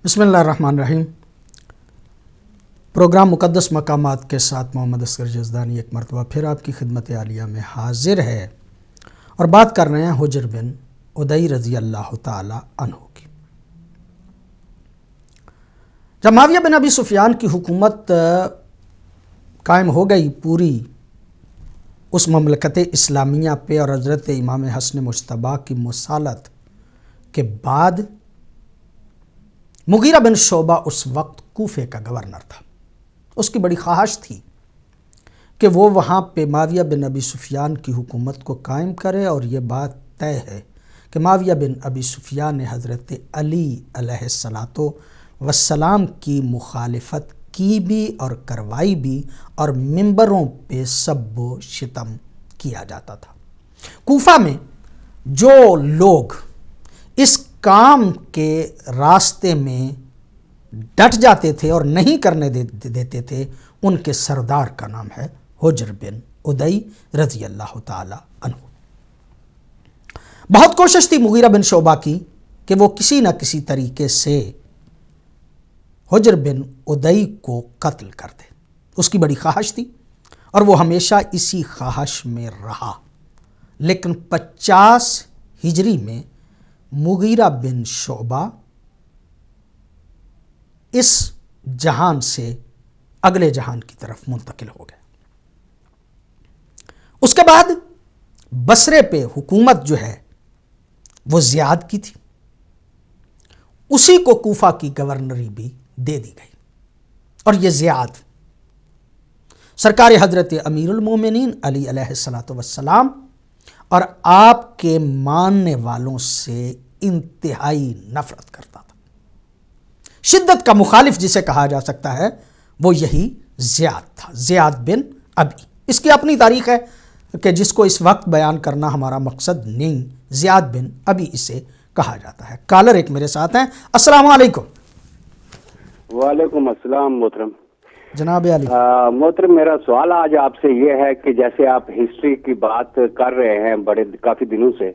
بسم اللہ الرحمن الرحیم۔ پروگرام مقدس مقامات کے ساتھ محمد اصغر جزدانی ایک مرتبہ پھر آپ کی خدمت عالیہ میں حاضر ہے اور بات کر رہے ہیں حجر بن عدی رضی اللہ تعالی عنہ کی۔ جب معاویہ بن ابی سفیان کی حکومت قائم ہو گئی پوری اس مملکت اسلامیہ پہ اور حضرت امام حسن مجتبیٰ کی مصالحت کے بعد مغیرہ بن شعبہ اس وقت کوفے کا گورنر تھا۔ اس کی بڑی خواہش تھی کہ وہ وہاں پہ معاویہ بن ابی سفیان کی حکومت کو قائم کرے، اور یہ بات طے ہے کہ معاویہ بن ابی سفیان نے حضرت علی علیہ السلام کی مخالفت کی بھی اور کروائی بھی، اور ممبروں پہ سب و شتم کیا جاتا تھا۔ کوفہ میں جو لوگ اس کام کے راستے میں ڈٹ جاتے تھے اور نہیں کرنے دیتے تھے، ان کے سردار کا نام ہے حجر بن عدی رضی اللہ تعالی عنہ۔ بہت کوشش تھی مغیرہ بن شعبہ کی کہ وہ کسی نہ کسی طریقے سے حجر بن عدی کو قتل کر دے۔ اس کی بڑی خواہش تھی اور وہ ہمیشہ اسی خواہش میں رہا، لیکن 50 ہجری میں مغیرہ بن شعبہ اس جہان سے اگلے جہان کی طرف منتقل ہو گئے۔ اس کے بعد بصرے پہ حکومت جو ہے وہ زیاد کی تھی، اسی کو کوفہ کی گورنری بھی دے دی گئی، اور یہ زیاد سرکار حضرت امیر المومنین علی علیہ السلام اور آپ کے ماننے والوں سے انتہائی نفرت کرتا تھا۔ شدت کا مخالف جسے کہا جا سکتا ہے وہ یہی زیاد تھا، زیاد بن ابی۔ اس کی اپنی تاریخ ہے کہ جس کو اس وقت بیان کرنا ہمارا مقصد نہیں۔ زیاد بن ابی اسے کہا جاتا ہے۔ کالر ایک میرے ساتھ ہیں۔ السلام علیکم۔ وعلیکم السلام محترم جناب علی۔ محترم، میرا سوال آج آپ سے یہ ہے کہ جیسے آپ ہسٹری کی بات کر رہے ہیں کافی دنوں سے،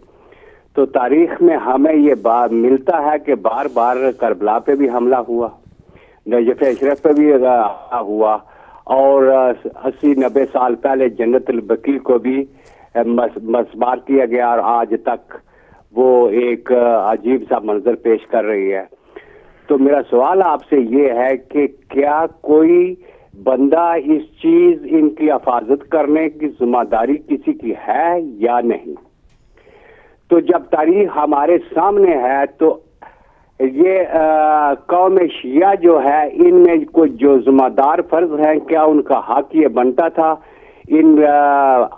تو تاریخ میں ہمیں یہ بات ملتا ہے کہ بار بار کربلا پہ بھی حملہ ہوا، نجف اشرف پہ بھی حملہ ہوا، اور 80-90 سال پہلے جنت البقیع کو بھی مسمار کیا گیا، اور آج تک وہ ایک عجیب سا منظر پیش کر رہی ہے۔ تو میرا سوال آپ سے یہ ہے کہ کیا کوئی بندہ اس چیز ان کی حفاظت کرنے کی ذمہ داری کسی کی ہے یا نہیں؟ تو جب تاریخ ہمارے سامنے ہے تو یہ قوم شیعہ جو ہے، ان میں کوئی جو ذمہ دار فرض ہیں، کیا ان کا حق یہ بنتا تھا ان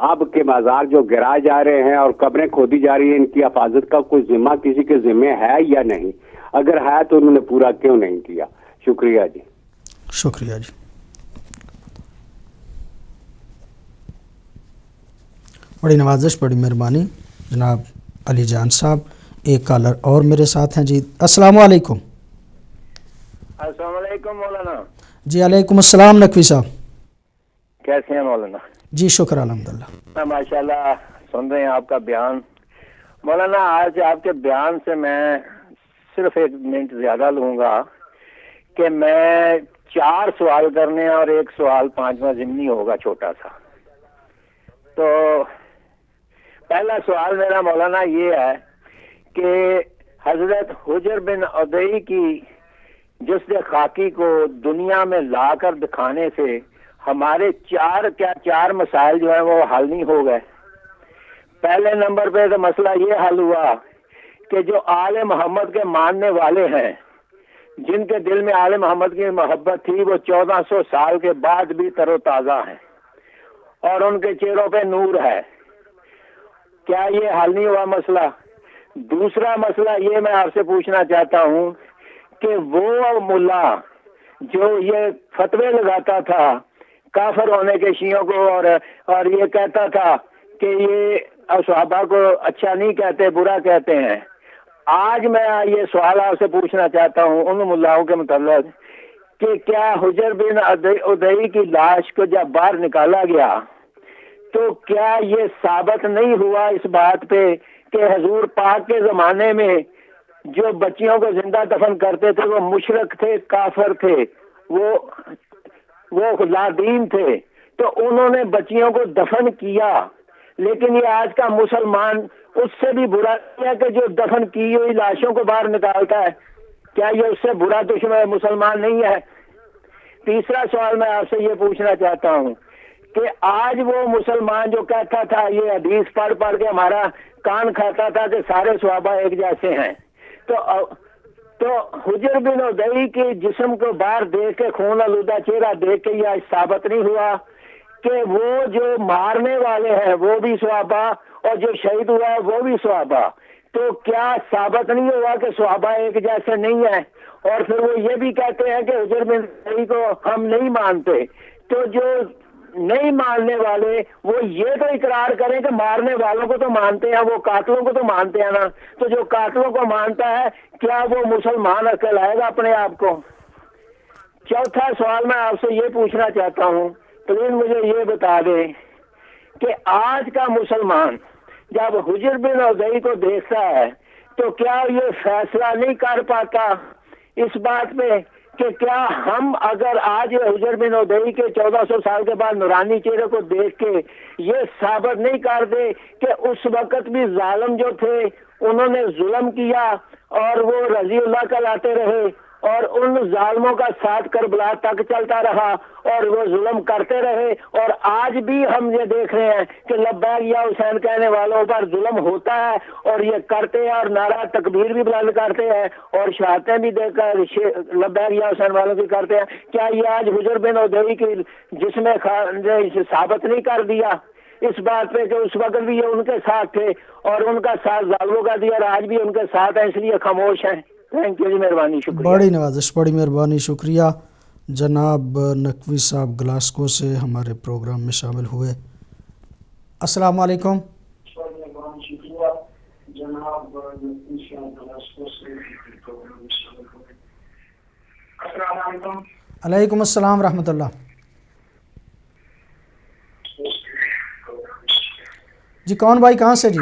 اب کے مزار جو گرائے جا رہے ہیں اور قبریں کھودی جا رہی ہیں، ان کی حفاظت کا کوئی ذمہ کسی کے ذمہ ہے یا نہیں؟ اگر ہے تو انہوں نے پورا کیوں نہیں کیا؟ شکریہ جی۔ شکریہ جی۔ بڑی نوازش، بڑی مہربانی جناب علی جان صاحب۔ ایک کالر اور میرے ساتھ ہیں جی۔ السلام علیکم۔ السلام علیکم مولانا۔ جی علیکم السلام نقوی صاحب۔ کیسے ہیں مولانا؟ جی شکر الحمدللہ۔ ماشاء اللہ سن رہے ہیں آپ کا بیان مولانا۔ آج آپ کے بیان سے میں صرف 1 منٹ زیادہ لوں گا کہ میں 4 سوال کرنے ہیں اور 1 سوال 5واں ضمنی ہوگا چھوٹا سا۔ تو پہلا سوال میرا مولانا یہ ہے کہ حضرت حجر بن عدی کی جسد خاکی کو دنیا میں لا کر دکھانے سے ہمارے 4 مسائل جو ہیں وہ حل نہیں ہو گئے۔ پہلے نمبر پہ تو مسئلہ یہ حل ہوا کہ جو آل محمد کے ماننے والے ہیں، جن کے دل میں آل محمد کی محبت تھی، وہ 1400 سال کے بعد بھی تر و تازہ ہیں اور ان کے چہروں پہ نور ہے۔ کیا یہ حل نہیں ہوا مسئلہ؟ دوسرا مسئلہ یہ میں آپ سے پوچھنا چاہتا ہوں کہ وہ ملا جو یہ فتوے لگاتا تھا کافر ہونے کے شیعوں کو، اور یہ کہتا تھا کہ یہ صحابہ کو اچھا نہیں کہتے، برا کہتے ہیں، آج میں یہ سوال آپ سے پوچھنا چاہتا ہوں ان ملاؤں کے متعلق کہ کیا حجر بن عدی کی لاش کو جب باہر نکالا گیا تو کیا یہ ثابت نہیں ہوا اس بات پہ کہ حضور پاک کے زمانے میں جو بچیوں کو زندہ دفن کرتے تھے وہ مشرک تھے، کافر تھے، وہ لا دین تھے، تو انہوں نے بچیوں کو دفن کیا. لیکن یہ آج کا مسلمان اس سے بھی برا ہے کہ جو دفن کی ہوئی لاشوں کو باہر نکالتا ہے. کیا یہ اس سے برا دشمن مسلمان نہیں ہے؟ تیسرا سوال میں آپ سے یہ پوچھنا چاہتا ہوں کہ آج وہ مسلمان جو کہتا تھا یہ حدیث پڑھ پڑھ کے ہمارا کان کھاتا تھا کہ سارے صحابہ ایک جیسے ہیں، تو حجر بن عدی کے جسم کو باہر دیکھ کے، خون آلودہ چہرہ دیکھ کے یہ ثابت نہیں ہوا کہ وہ جو مارنے والے ہیں وہ بھی صحابہ اور جو شہید ہوا ہے وہ بھی صحابہ؟ تو کیا ثابت نہیں ہوا کہ صحابہ ایک جیسے نہیں ہیں؟ اور پھر وہ یہ بھی کہتے ہیں کہ حجر بن عدی کو ہم نہیں مانتے. تو جو نہیں ماننے والے وہ یہ تو اقرار کریں کہ مارنے والوں کو تو مانتے ہیں، وہ قاتلوں کو تو مانتے ہیں نا. تو جو قاتلوں کو مانتا ہے کیا وہ مسلمان کہلائے گا اپنے آپ کو؟ چوتھا سوال میں آپ سے یہ پوچھنا چاہتا ہوں، پلیز مجھے یہ بتا دیں کہ آج کا مسلمان جب حجر بن عدی کو دیکھتا ہے تو کیا یہ فیصلہ نہیں کر پاتا اس بات پہ کہ کیا ہم اگر آج حجر بن عدی کے 1400 سال کے بعد نورانی چہرے کو دیکھ کے یہ ثابت نہیں کر دے کہ اس وقت بھی ظالم جو تھے انہوں نے ظلم کیا اور وہ رضی اللہ کہلاتے رہے اور ان ظالموں کا ساتھ کربلا تک چلتا رہا اور وہ ظلم کرتے رہے، اور آج بھی ہم یہ دیکھ رہے ہیں کہ لبیک یا حسین کہنے والوں پر ظلم ہوتا ہے اور یہ کرتے ہیں اور نعرہ تکبیر بھی بلند کرتے ہیں اور شہادتیں بھی دے کر لبیک یا حسین والوں کی کرتے ہیں. کیا یہ آج حجر بن عدی کی جس میں ثابت نہیں کر دیا اس بات پہ کہ اس وقت بھی یہ ان کے ساتھ تھے اور ان کا ساتھ ظالموں کا دیا اور آج بھی ان کے ساتھ ہیں، اس لیے خاموش ہیں؟ تھینک یو جی، مہربانی، شکریہ. بڑی نوازش، بڑی مہربانی، شکریہ جناب نقوی صاحب گلاسکو سے ہمارے پروگرام میں شامل ہوئے. السلام علیکم. علیکم السلام ورحمۃ اللہ. جی کون بھائی، کہاں سے؟ جی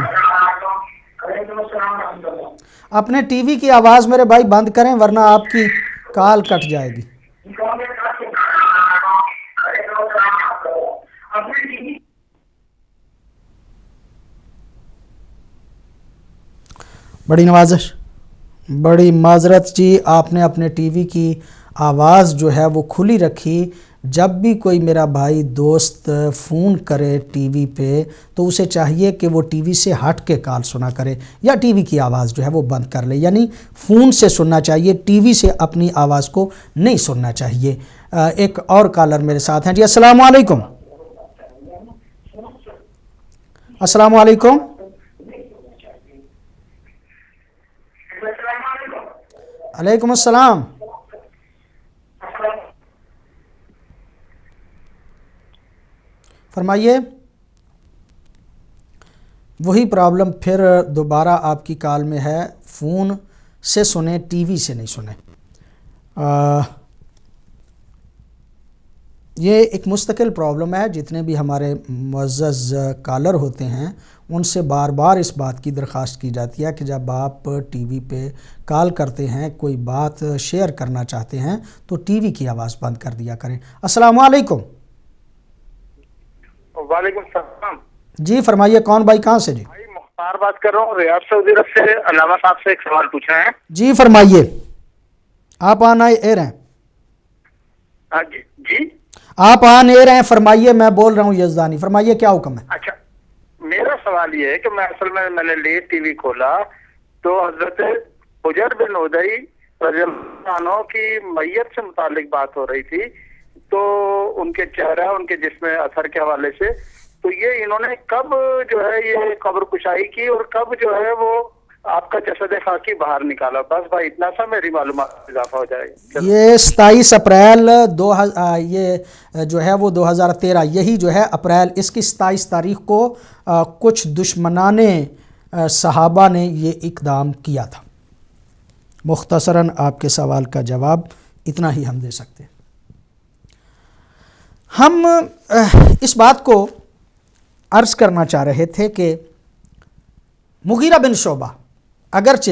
اپنے ٹی وی کی آواز میرے بھائی بند کریں ورنہ آپ کی کال کٹ جائے گی. بڑی نوازش، بڑی معذرت جی، آپ نے اپنے ٹی وی کی آواز جو ہے وہ کھلی رکھی. جب بھی کوئی میرا بھائی دوست فون کرے ٹی وی پہ تو اسے چاہیے کہ وہ ٹی وی سے ہٹ کے کال سنا کرے یا ٹی وی کی آواز جو ہے وہ بند کر لے، یعنی فون سے سننا چاہیے، ٹی وی سے اپنی آواز کو نہیں سننا چاہیے. ایک اور کالر میرے ساتھ ہیں. جی السلام علیکم. السلام علیکم. علیکم السلام. فرمائیے. وہی پرابلم پھر دوبارہ آپ کی کال میں ہے، فون سے سنیں، ٹی وی سے نہیں سنیں. یہ ایک مستقل پرابلم ہے. جتنے بھی ہمارے معزز کالر ہوتے ہیں ان سے بار بار اس بات کی درخواست کی جاتی ہے کہ جب آپ ٹی وی پہ کال کرتے ہیں، کوئی بات شیئر کرنا چاہتے ہیں تو ٹی وی کی آواز بند کر دیا کریں. السلام علیکم. وعلیکم السلام. جی فرمائیے، کون بھائی، کہاں سے؟ جی مختار بات کر رہا ہوں ریاض سعودی عرب سے. علامہ صاحب سے ایک سوال پوچھنا ہے. جی فرمائیے، آپ آن ایئر ہیں. جی آپ آن ایئر ہیں، فرمائیے. میں بول رہا ہوں یزدانی، فرمائیے کیا حکم ہے. اچھا، میرا سوال یہ ہے کہ میں اصل میں نے لیٹ ٹی وی کھولا تو حضرت حجر بن عدی رضی اللہ عنہ کی میت سے متعلق بات ہو رہی تھی، تو ان کے چہرہ، ان کے جسم اثر کے حوالے سے، تو یہ انہوں نے کب جو ہے یہ قبر کشائی کی اور کب جو ہے وہ آپ کا جسد خاکی باہر نکالا؟ بس بھائی اتنا سا میری معلومات اضافہ ہو جائے گا. یہ 27 اپریل یہ جو ہے وہ 2013، یہی جو ہے اپریل، اس کی 27 تاریخ کو کچھ دشمنان صحابہ نے یہ اقدام کیا تھا. مختصراً آپ کے سوال کا جواب اتنا ہی ہم دے سکتے ہیں. ہم اس بات کو عرض کرنا چاہ رہے تھے کہ مغیرہ بن شعبہ اگرچہ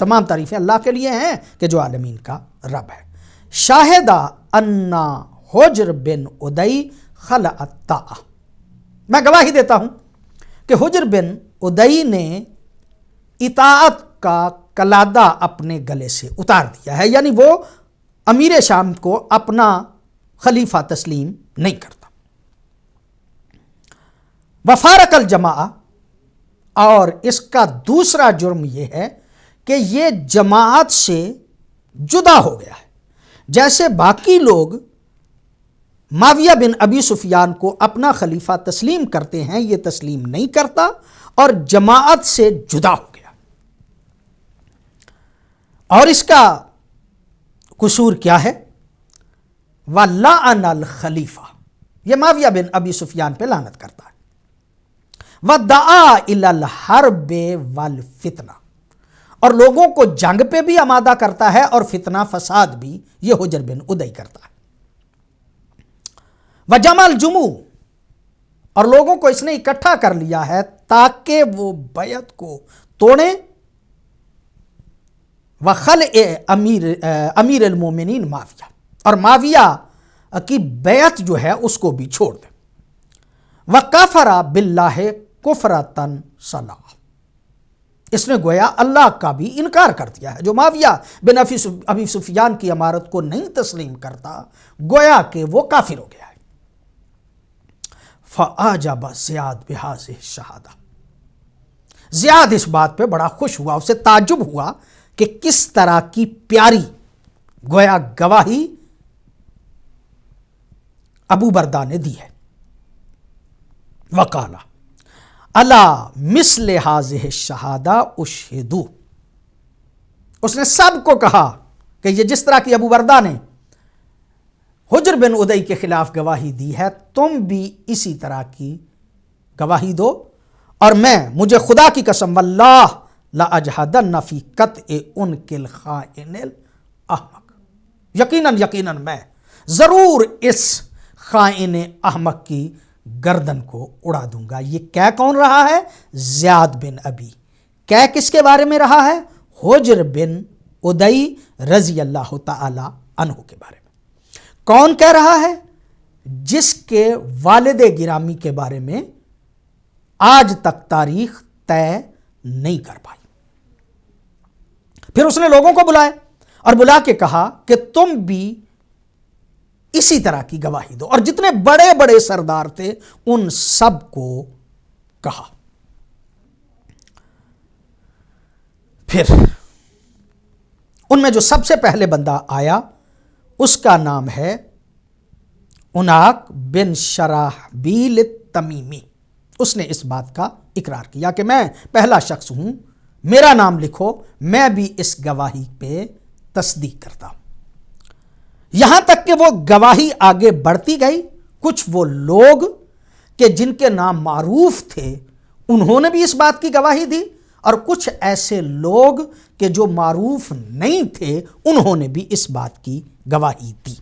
تمام تعریفیں اللہ کے لیے ہیں کہ جو عالمین کا رب ہے۔ شاہدہ انا حجر بن ادئی خلعتا، میں گواہی دیتا ہوں کہ حجر بن ادئی نے اطاعت کا قلادہ اپنے گلے سے اتار دیا ہے، یعنی وہ امیر شام کو اپنا خلیفہ تسلیم نہیں کرتا۔ وفارق الجماع، اور اس کا دوسرا جرم یہ ہے کہ یہ جماعت سے جدا ہو گیا ہے۔ جیسے باقی لوگ معاویہ بن ابی سفیان کو اپنا خلیفہ تسلیم کرتے ہیں، یہ تسلیم نہیں کرتا اور جماعت سے جدا ہو گیا۔ اور اس کا قصور کیا ہے؟ وَلَعَنَ الْخَلِيفَةَ، یہ معاویہ بن ابی سفیان پہ لعنت کرتا ہے۔ وَدَعَا إِلَى الْحَرْبِ وَالْفِتْنَةِ، اور لوگوں کو جنگ پہ بھی آمادہ کرتا ہے اور فتنہ فساد بھی یہ حجر بن ادئی کرتا ہے۔ وَجَمَعَ الْجُمُوعَ، اور لوگوں کو اس نے اکٹھا کر لیا ہے تاکہ وہ بیعت کو توڑیں۔ وَخَلْعِ امیر المومنین معاویہ، اور معاویہ کی بیعت جو ہے اس کو بھی چھوڑ دیں۔ وَكَفَرَ بِاللَّهِ كُفْرَةً صَلَاحً، اس نے گویا اللہ کا بھی انکار کر دیا ہے۔ جو معاویہ بن ابی سفیان کی امارت کو نہیں تسلیم کرتا، گویا کہ وہ کافر ہو گیا ہے۔ فَأَعْجَبَ زِیاد بِهَذِهِ الشَّهَادَةِ، زیاد اس بات پہ بڑا خوش ہوا، اسے تعجب ہوا کہ کس طرح کی پیاری گویا گواہی ابو بردہ نے دی ہے۔ وقال الا مثل هذه الشہادہ اشہدو، اس نے سب کو کہا کہ یہ جس طرح کی ابو بردہ نے حجر بن ادئی کے خلاف گواہی دی ہے، تم بھی اسی طرح کی گواہی دو، اور مجھے خدا کی قسم واللہ لأجہدن فی قطع عنق الخائن الاحمق، یقیناً میں ضرور اس خائن احمق کی گردن کو اڑا دوں گا۔ یہ کہہ کون رہا ہے؟ زیاد بن ابی۔ کہہ کس کے بارے میں رہا ہے؟ حجر بن ادئی رضی اللہ تعالی عنہ کے بارے میں۔ کون کہہ رہا ہے؟ جس کے والد گرامی کے بارے میں آج تک تاریخ طے نہیں کر پائی۔ پھر اس نے لوگوں کو بلائے اور بلا کے کہا کہ تم بھی اسی طرح کی گواہی دو، اور جتنے بڑے بڑے سردار تھے ان سب کو کہا۔ پھر ان میں جو سب سے پہلے بندہ آیا اس کا نام ہے عناق بن شراحبیل التمیمی۔ اس نے اس بات کا اقرار کیا کہ میں پہلا شخص ہوں، میرا نام لکھو، میں بھی اس گواہی پہ تصدیق کرتا ہوں۔ یہاں تک کہ وہ گواہی آگے بڑھتی گئی، کچھ وہ لوگ کہ جن کے نام معروف تھے انہوں نے بھی اس بات کی گواہی دی، اور کچھ ایسے لوگ کہ جو معروف نہیں تھے انہوں نے بھی اس بات کی گواہی دی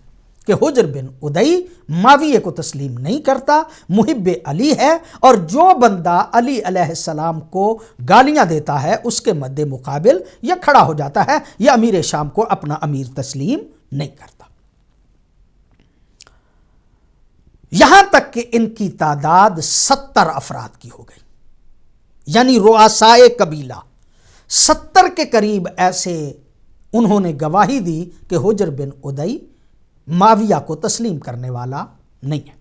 کہ حجر بن ادئی معاویہ کو تسلیم نہیں کرتا، محب علی ہے، اور جو بندہ علی علیہ السلام کو گالیاں دیتا ہے اس کے مد مقابل یہ کھڑا ہو جاتا ہے، یہ امیر شام کو اپنا امیر تسلیم نہیں کرتا۔ یہاں تک کہ ان کی تعداد 70 افراد کی ہو گئی، یعنی رؤسائے قبیلہ 70 کے قریب ایسے انہوں نے گواہی دی کہ حجر بن ادئی معاویہ کو تسلیم کرنے والا نہیں ہے۔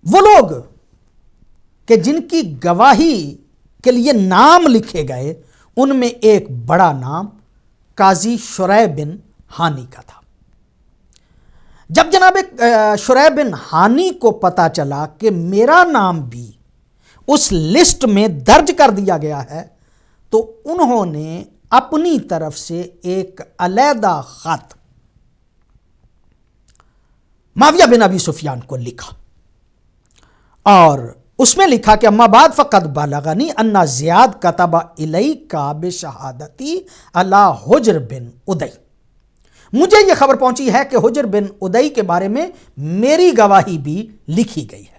وہ لوگ کہ جن کی گواہی کے لیے نام لکھے گئے ان میں ایک بڑا نام قاضی شریح بن ہانی کا تھا۔ جب جناب شریح بن ہانی کو پتا چلا کہ میرا نام بھی اس لسٹ میں درج کر دیا گیا ہے تو انہوں نے اپنی طرف سے ایک علیحدہ خط معاویہ بن ابی سفیان کو لکھا، اور اس میں لکھا کہ اما بعد فقد بلغنی ان زیاد کتب الیک بشہادتی علی حجر بن ادئی، مجھے یہ خبر پہنچی ہے کہ حجر بن ادئی کے بارے میں میری گواہی بھی لکھی گئی ہے۔